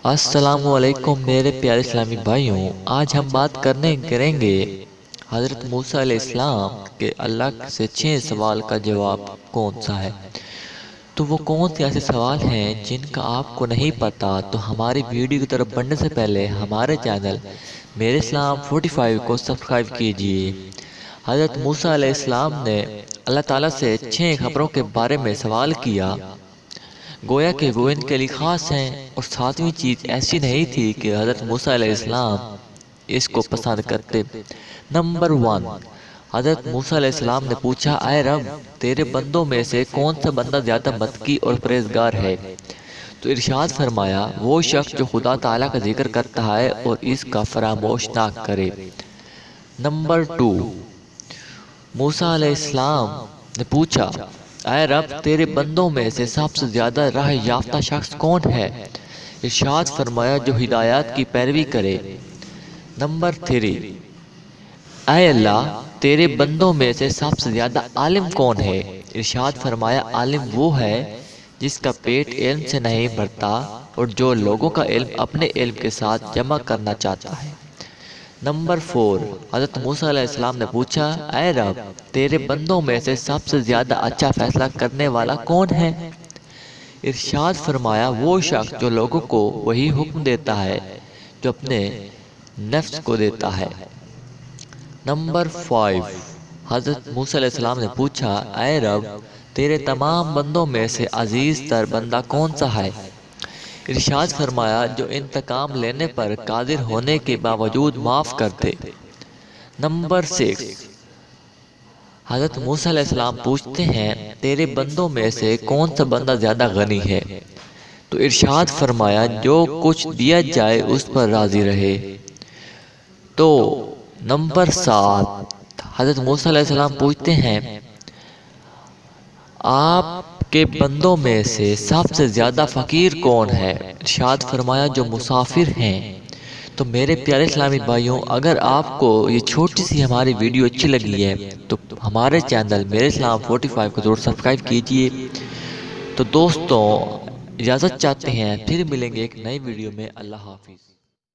السلام علیکم میرے پیارے اسلامی بھائیوں، آج ہم بات کریں گے حضرت موسیٰ علیہ السلام کے اللہ سے 6 سوال کا جواب کون سا ہے۔ تو وہ کون سے ایسے سوال ہیں جن کا آپ کو نہیں پتا، تو ہماری ویڈیو کی طرف بڑھنے سے پہلے ہمارے چینل میرے اسلام 45 کو سبسکرائب کیجئے۔ حضرت موسیٰ علیہ السلام نے اللہ تعالیٰ سے 6 خبروں کے بارے میں سوال کیا، گویا کہ وہ ان کے لیے خاص ہیں، اور 7ویں چیز ایسی نہیں تھی کہ حضرت موسیٰ علیہ السلام اس کو پسند کرتے۔ نمبر 1، حضرت موسیٰ علیہ السلام نے پوچھا، اے رب، تیرے بندوں میں سے کون سا بندہ زیادہ متقی اور پرہیزگار ہے؟ تو ارشاد فرمایا، وہ شخص جو خدا تعالیٰ کا ذکر کرتا ہے اور اس کا فراموش نہ کرے۔ نمبر 2، موسیٰ علیہ السلام نے پوچھا، اے رب، تیرے بندوں میں سے سب سے زیادہ راہ یافتہ شخص کون ہے؟ ارشاد فرمایا، جو ہدایات کی پیروی کرے۔ نمبر 3، اے اللہ، تیرے بندوں میں سے سب سے زیادہ عالم کون ہے؟ ارشاد فرمایا، عالم وہ ہے جس کا پیٹ علم سے نہیں بھرتا اور جو لوگوں کا علم اپنے علم کے ساتھ جمع کرنا چاہتا ہے۔ نمبر 4، حضرت موسیٰ علیہ السلام نے پوچھا، اے رب، تیرے بندوں میں سے سب سے زیادہ اچھا فیصلہ کرنے والا کون ہے؟ ارشاد فرمایا، وہ شخص جو لوگوں کو وہی حکم دیتا ہے جو اپنے نفس کو دیتا ہے۔ نمبر 5، حضرت موسیٰ علیہ السلام نے پوچھا، اے رب، تیرے تمام بندوں میں سے عزیز تر بندہ کون سا ہے؟ ارشاد فرمایا، جو انتقام لینے پر قادر ہونے کے باوجود معاف کر دے۔ نمبر 6، حضرت موسیٰ علیہ السلام پوچھتے ہیں، تیرے بندوں میں سے کون سا بندہ زیادہ غنی ہے؟ تو ارشاد فرمایا، جو کچھ دیا جائے اس پر راضی رہے۔ تو نمبر 7، حضرت موسیٰ علیہ السلام پوچھتے ہیں، آپ کے بندوں میں سے سب سے زیادہ فقیر کون ہے؟ ارشاد فرمایا، جو مسافر ہیں۔ تو میرے پیارے اسلامی بھائیوں، اگر آپ کو یہ چھوٹی سی ہماری ویڈیو اچھی لگی ہے تو ہمارے چینل میرے اسلام 45 کو ضرور سبسکرائب کیجئے۔ تو دوستوں، اجازت چاہتے ہیں، پھر ملیں گے ایک نئی ویڈیو میں۔ اللہ حافظ۔